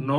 9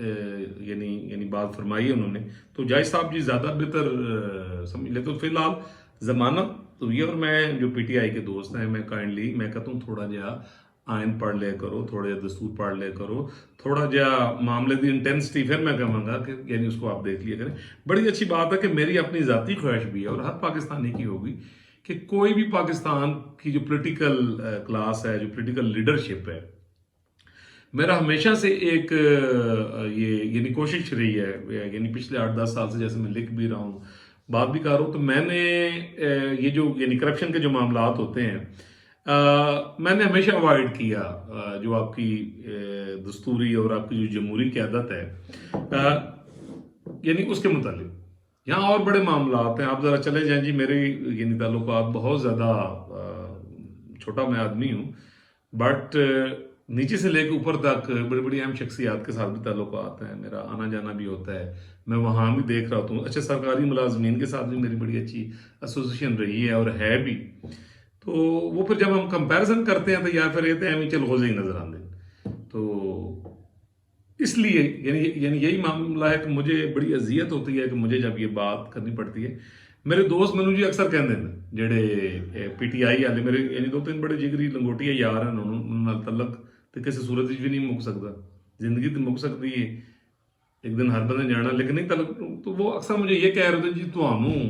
یعنی بات فرمائی ہے انہوں نے، تو جائز صاحب جی زیادہ بہتر سمجھ لے. تو فی الحال ضمانت تو یہ، اور میں جو پی ٹی آئی کے دوست ہیں میں کائنڈلی میں کہتا ہوں تھوڑا جہا آئین پڑھ لے کرو، تھوڑا جہا دستور پڑھ لے کرو، تھوڑا جہا معاملے دی انٹینسٹی پھر میں کہوں گا کہ یعنی اس کو آپ دیکھ لیا کریں. بڑی اچھی بات ہے کہ میری اپنی ذاتی خواہش بھی ہے اور ہر پاکستانی کی ہوگی کہ کوئی بھی پاکستان کی جو پولیٹیکل کلاس ہے، جو پولیٹیکل لیڈرشپ ہے، میرا ہمیشہ سے ایک یہ یعنی کوشش رہی ہے، یعنی پچھلے 8-10 سال سے جیسے میں لکھ بھی رہا ہوں، بات بھی کر رہا ہوں، تو میں نے یہ جو یعنی کرپشن کے جو معاملات ہوتے ہیں میں نے ہمیشہ اوائڈ کیا. جو آپ کی دستوری اور آپ کی جو جمہوری قیادت ہے یعنی اس کے متعلق یہاں اور بڑے معاملات ہیں. آپ ذرا چلے جائیں جی، میرے یعنی تعلقات بہت زیادہ چھوٹا میں آدمی ہوں، بٹ نیچے سے لے کے اوپر تک بڑی بڑی اہم شخصیات کے ساتھ بھی تعلقات ہیں، میرا آنا جانا بھی ہوتا ہے، میں وہاں بھی دیکھ رہا ہوں. اچھا، سرکاری ملازمین کے ساتھ بھی میری بڑی اچھی ایسوسیشن رہی ہے اور ہے بھی. تو وہ پھر جب ہم کمپیریزن کرتے ہیں تو یا پھر یہ ہمیں چل غوزے ہی نظر آتے ہیں. تو اس لیے یعنی یہی معاملہ ہے کہ مجھے بڑی اذیت ہوتی ہے کہ مجھے جب یہ بات کرنی پڑتی ہے. میرے دوست مینوں جی اکثر کہندے ہیں جڑے پی ٹی آئی والے میرے یعنی 2-3 بڑے جگری لنگوٹیا یار ہیں، انہوں نال تعلق تو کسی صورت بھی نہیں مک سکتا. زندگی تو مک سکتی ہے، ایک دن ہر بندے جانا، لیکن نہیں تعلق. تو وہ اکثر مجھے یہ کہہ رہے تھے جی تھانوں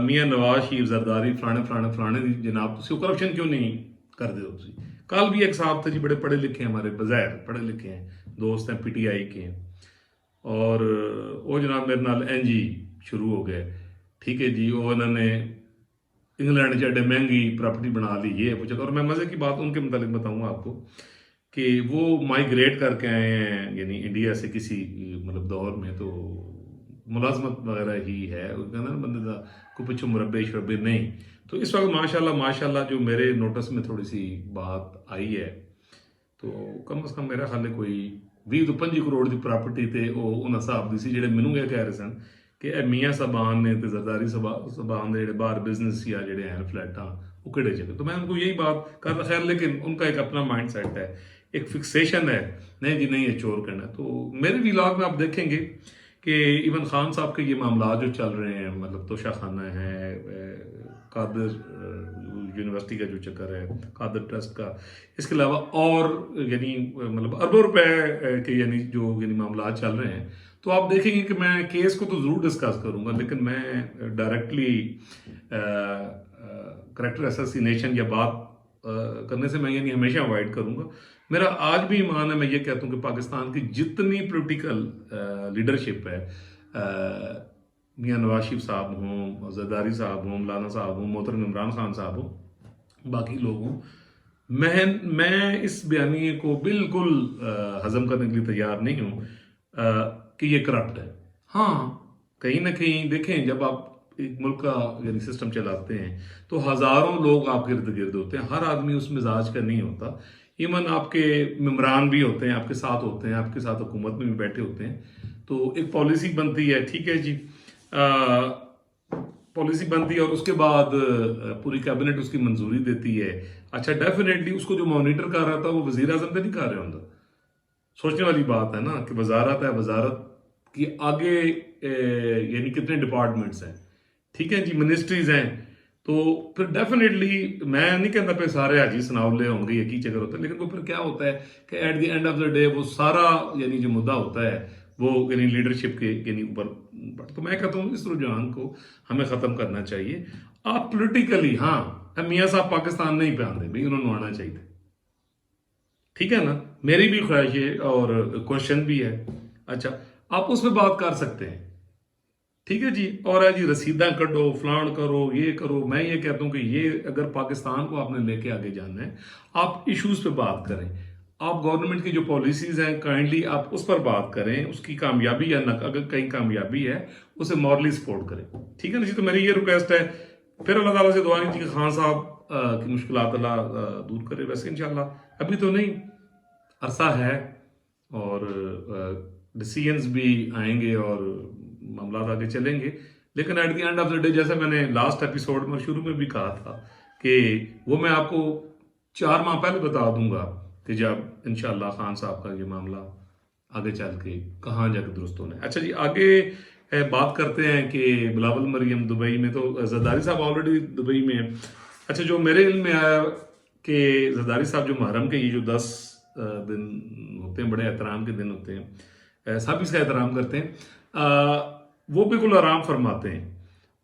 میاں نواز شریف زرداری فلانے دی جناب تسی کرپشن کیوں نہیں کر دے ہو. کل بھی ایک صاحب تھے جی، بڑے پڑھے لکھے ہیں، ہمارے بظاہر پڑھے لکھے ہیں دوست ہیں، پی ٹی آئی کے ہیں، اور وہ جناب میرے نال این جی شروع ہو گئے. ٹھیک ہے جی، وہ انہوں نے انگلینڈ چڑھے مہنگی پراپرٹی بنا لی، یہ وہ. اور میں مزے کی بات ان کے متعلق بتاؤں گا آپ کو کہ وہ مائیگریٹ کر کے آئے ہیں یعنی انڈیا سے کسی مطلب دور میں، تو ملازمت وغیرہ ہی ہے، بندے کا کوئی پچھو مربے شربے نہیں. تو اس وقت ماشاءاللہ جو میرے نوٹس میں تھوڑی سی بات آئی ہے، تو کم از کم میرا خیال ہے کوئی 20-25 کروڑ دی پراپرٹی تے وہ انہاں صاحب دی سی جڑے مینوں یہ کہہ رہے سن کہ اے میاں صاحبان نے تے زرداری صاحبان دے جڑے باہر بزنس یا جڑے ہیں فلیٹاں وہ کہڑے جگہ. تو میں ان کو یہی بات کر رہا، خیر لیکن ان کا ایک اپنا مائنڈ سیٹ ہے، ایک فکسیشن ہے، نہیں جی نہیں یہ چور کرنا. تو میرے ویلاگ میں آپ دیکھیں گے کہ ایون خان صاحب کے یہ معاملات جو چل رہے ہیں، مطلب توشہ خانہ ہے، قادر یونیورسٹی کا جو چکر ہے، قادر ٹرسٹ کا، اس کے علاوہ اور یعنی مطلب اربوں روپے کے یعنی جو یعنی معاملات چل رہے ہیں. تو آپ دیکھیں گے کہ میں کیس کو تو ضرور ڈسکس کروں گا، لیکن میں ڈائریکٹلی کریکٹر اسیسینیشن یا بات کرنے سے میں یعنی ہمیشہ اوائڈ کروں گا. میرا آج بھی ایمان ہے، میں یہ کہتا ہوں کہ پاکستان کی جتنی پولیٹیکل لیڈرشپ ہے، میاں نواز شریف صاحب ہوں، زرداری صاحب ہوں، مولانا صاحب ہوں، محترم عمران خان صاحب ہوں، باقی لوگ ہوں، میں اس بیانیے کو بالکل ہضم کرنے کے لیے تیار نہیں ہوں کہ یہ کرپٹ ہے. ہاں کہیں نہ کہیں دیکھیں، جب آپ ایک ملک کا یعنی سسٹم چلاتے ہیں تو ہزاروں لوگ آپ کے ارد گرد ہوتے ہیں، ہر آدمی اس مزاج کا نہیں ہوتا. ایون آپ کے ممبران بھی ہوتے ہیں، آپ کے ساتھ ہوتے ہیں، آپ کے ساتھ حکومت میں بھی بیٹھے ہوتے ہیں. تو ایک پالیسی بنتی ہے، ٹھیک ہے جی، پالیسی بنتی ہے اور اس کے بعد پوری کیبنٹ اس کی منظوری دیتی ہے. اچھا ڈیفینیٹلی اس کو جو مانیٹر کر رہا تھا وہ وزیر اعظم پہ نہیں کر رہے ہوتا. سوچنے والی بات ہے نا کہ وزارت ہے، وزارت کی آگے یعنی کتنے ڈپارٹمنٹس ہیں، ٹھیک ہے جی، منسٹریز ہیں. تو پھر ڈیفینیٹلی میں نہیں کہتا پہ سارے حاجی سناولے ہوں گے، ایک ہی چکر ہوتا ہے، لیکن وہ پھر کیا ہوتا ہے کہ at the end of the day وہ سارا یعنی جو مدعا ہوتا ہے وہ یعنی لیڈرشپ کے یعنی اوپر. تو میں کہتا ہوں اس رجحان کو ہمیں ختم کرنا چاہیے. آپ پولیٹیکلی ہاں میاں صاحب پاکستان نہیں پہ آندے بھائی، انہوں نے آنا چاہیے، ٹھیک ہے نا، میری بھی خواہش ہے اور کوشچن بھی ہے. اچھا آپ اس پہ بات کر سکتے ہیں، ٹھیک ہے جی. اور ہے جی رسیداں کڈو، فلان کرو، یہ کرو. میں یہ کہتا ہوں کہ یہ اگر پاکستان کو آپ نے لے کے آگے جانا ہے، آپ ایشوز پہ بات کریں. آپ گورنمنٹ کی جو پالیسیز ہیں کائنڈلی آپ اس پر بات کریں، اس کی کامیابی یا اگر کہیں کامیابی ہے اسے مورلی سپورٹ کریں، ٹھیک ہے نا جی. تو میری یہ ریکویسٹ ہے. پھر اللہ تعالیٰ سے دعا نہیں کہ خان صاحب کی مشکلات اللہ دور کرے. ویسے انشاءاللہ ابھی تو نہیں، عرصہ ہے اور ڈیسیجنز بھی آئیں گے اور معاملات آگے چلیں گے. لیکن at the end of the day جیسے میں نے لاسٹ ایپیسوڈ میں شروع میں بھی کہا تھا کہ وہ میں آپ کو 4 ماہ پہلے بتا دوں گا کہ جب انشاءاللہ خان صاحب کا یہ معاملہ آگے چل کے کہاں جا کے درست ہونا ہے. اچھا جی آگے بات کرتے ہیں کہ بلاول مریم دبئی میں، تو زرداری صاحب آلریڈی دبئی میں ہیں. اچھا جو میرے علم میں آیا کہ زرداری صاحب جو محرم کے یہ جو 10 دن ہوتے ہیں بڑے احترام کے دن ہوتے ہیں، سب اس کا احترام کرتے ہیں، وہ بالکل آرام فرماتے ہیں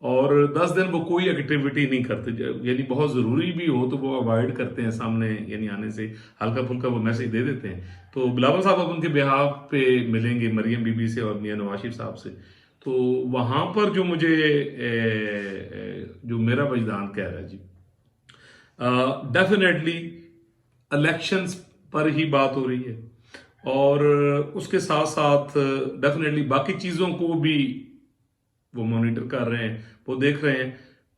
اور 10 دن وہ کوئی ایکٹیویٹی نہیں کرتے، یعنی بہت ضروری بھی ہو تو وہ اوائڈ کرتے ہیں سامنے یعنی آنے سے، ہلکا پھلکا وہ میسج دے دیتے ہیں. تو بلاول صاحب اب ان کے بیہاف پہ ملیں گے مریم بی بی سے اور میاں نواز شریف صاحب سے. تو وہاں پر جو مجھے جو میرا وجدان کہہ رہا ہے جی، ڈیفینیٹلی الیکشنز پر ہی بات ہو رہی ہے اور اس کے ساتھ ساتھ ڈیفینیٹلی باقی چیزوں کو بھی وہ مانیٹر کر رہے ہیں، وہ دیکھ رہے ہیں.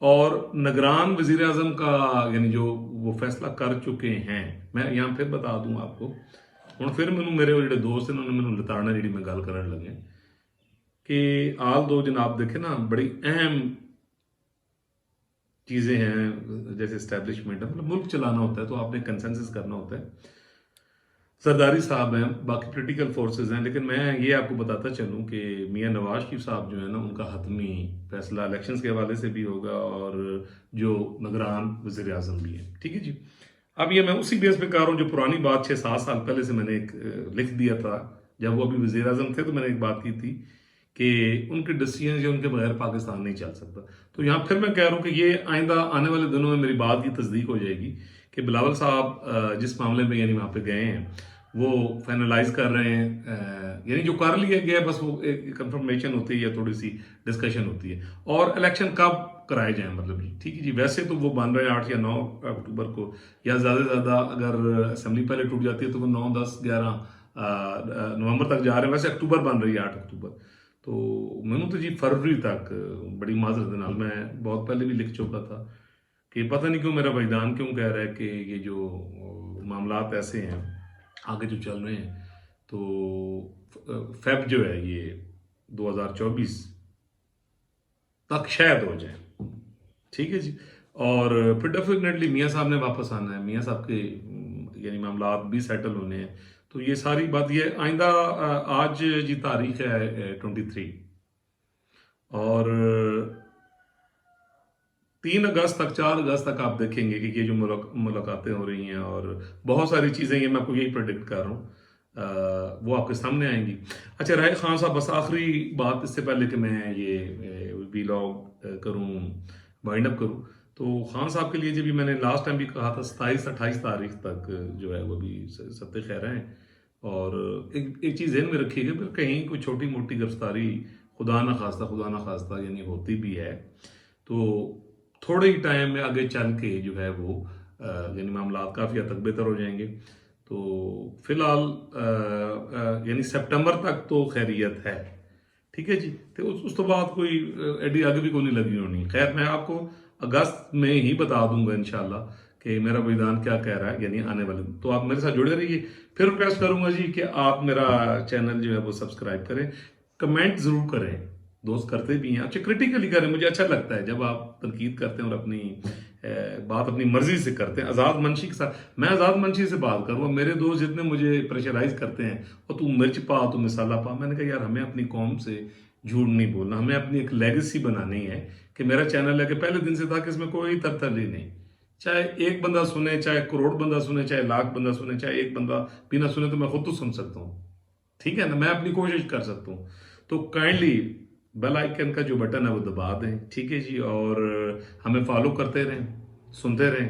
اور نگران وزیر اعظم کا یعنی جو وہ فیصلہ کر چکے ہیں، میں یہاں پھر بتا دوں آپ کو، ہوں پھر میرے جڑے دوست ہیں انہوں نے مینوں لتاڑنا جی میں گل کرنے لگے کہ آل دو جناب دیکھیں نا بڑی اہم چیزیں ہیں، جیسے اسٹیبلشمنٹ ہے، مطلب ملک چلانا ہوتا ہے تو آپ نے کنسنسس کرنا ہوتا ہے. زرداری صاحب ہیں، باقی پولیٹیکل فورسز ہیں، لیکن میں یہ آپ کو بتاتا چلوں کہ میاں نواز شریف صاحب جو ہے نا ان کا حتمی فیصلہ الیکشنز کے حوالے سے بھی ہوگا اور جو نگران وزیر اعظم بھی ہیں. ٹھیک ہے جی. اب یہ میں اسی بیس پہ کہہ رہا ہوں جو پرانی بات 6-7 سال پہلے سے میں نے ایک لکھ دیا تھا جب وہ ابھی وزیر اعظم تھے، تو میں نے ایک بات کی تھی کہ ان کے ڈیسیجن جو ان کے بغیر پاکستان نہیں چل سکتا. تو یہاں پھر میں کہہ رہا ہوں کہ یہ آئندہ آنے والے دنوں میں میری بات کی تصدیق ہو جائے گی کہ بلاول صاحب جس معاملے میں یعنی وہاں پہ گئے ہیں وہ فائنلائز کر رہے ہیں، یعنی جو کر لیا گیا ہے بس وہ ایک کنفرمیشن ہوتی ہے یا تھوڑی سی ڈسکشن ہوتی ہے. اور الیکشن کب کرائے جائیں مطلب جی ٹھیک ہے جی. ویسے تو وہ بن رہے ہیں 8 یا 9 اکتوبر کو، یا زیادہ سے زیادہ اگر اسمبلی پہلے ٹوٹ جاتی ہے تو وہ 9, 10, 11 نومبر تک جا رہے ہیں. ویسے اکتوبر بن رہی ہے 8 اکتوبر. تو میں نے تو جی فروری تک، بڑی معذرت نال میں بہت پہلے بھی لکھ چکا تھا کہ پتہ نہیں کیوں میرا وجدان کیوں کہہ رہا ہے کہ یہ جو معاملات ایسے ہیں آگے جو چل رہے ہیں تو فیب جو ہے یہ 2024 تک شاید ہو جائے. ٹھیک ہے جی. اور پھر ڈیفینیٹلی میاں صاحب نے واپس آنا ہے، میاں صاحب کے یعنی معاملات بھی سیٹل ہونے ہیں. تو یہ ساری بات یہ آئندہ آج جی تاریخ ہے 23 اور 3 اگست تک 4 اگست تک آپ دیکھیں گے کہ یہ جو ملاقاتیں ہو رہی ہیں اور بہت ساری چیزیں یہ میں آپ کو یہی پریڈکٹ کر رہا ہوں وہ آپ کے سامنے آئیں گی. اچھا راہی خان صاحب بس آخری بات اس سے پہلے کہ میں یہ ویلاگ کروں وائنڈ اپ کروں، تو خان صاحب کے لیے جب بھی میں نے لاسٹ ٹائم بھی کہا تھا 27-28 تاریخ تک جو ہے وہ بھی سب خیر ہیں. اور ایک چیز ذہن میں رکھیے گا پھر کہیں کوئی چھوٹی موٹی گرفتاری خدا نہ خواستہ یعنی ہوتی بھی ہے تو تھوڑے ہی ٹائم میں آگے چل کے جو ہے وہ یعنی معاملات کافی حد تک بہتر ہو جائیں گے. تو فی الحال یعنی سپٹمبر تک تو خیریت ہے. ٹھیک ہے جی. تو اس تو بعد کوئی ایڈی آگے بھی کوئی نہیں لگی ہونی. خیر میں آپ کو اگست میں ہی بتا دوں گا انشاءاللہ کہ میرا وجدان کیا کہہ رہا ہے یعنی آنے والے. تو آپ میرے ساتھ جڑے رہیے. پھر ریکویسٹ کروں گا جی کہ آپ میرا چینل جو ہے وہ سبسکرائب کریں، کمنٹ ضرور کریں، دوست کرتے بھی ہیں، اچھا کریٹیکلی کریں. مجھے اچھا لگتا ہے جب آپ تنقید کرتے ہیں اور اپنی بات اپنی مرضی سے کرتے ہیں آزاد منشی کے ساتھ. میں آزاد منشی سے بات کروں. میرے دوست جتنے مجھے پریشرائز کرتے ہیں اور تو مرچ پا تو مسالہ پا، میں نے کہا یار ہمیں اپنی قوم سے جھوٹ نہیں بولنا، ہمیں اپنی ایک لیگیسی بنانی ہے کہ میرا چینل ہے کہ پہلے دن سے تھا کہ اس میں کوئی ترتلی نہیں، چاہے ایک بندہ سنے، چاہے کروڑ بندہ سنے، چاہے لاکھ بندہ سنے، چاہے ایک بندہ بھی نہ سنے، تو میں خود تو سن سکتا ہوں. ٹھیک ہے نا، میں اپنی کوشش کر سکتا ہوں. تو کائنڈلی بیل آئیکن کا جو بٹن ہے وہ دبا دیں. ٹھیک ہے جی. اور ہمیں فالو کرتے رہیں، سنتے رہیں.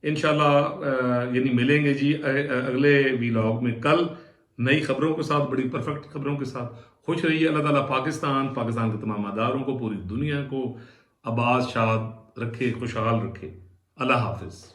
انشاءاللہ یعنی ملیں گے جی اگلے ویلاگ میں کل نئی خبروں کے ساتھ، بڑی پرفیکٹ خبروں کے ساتھ. خوش رہیے. اللہ تعالیٰ پاکستان کے تمام مداروں کو، پوری دنیا کو آباد شاد رکھے، خوشحال رکھے. اللہ حافظ.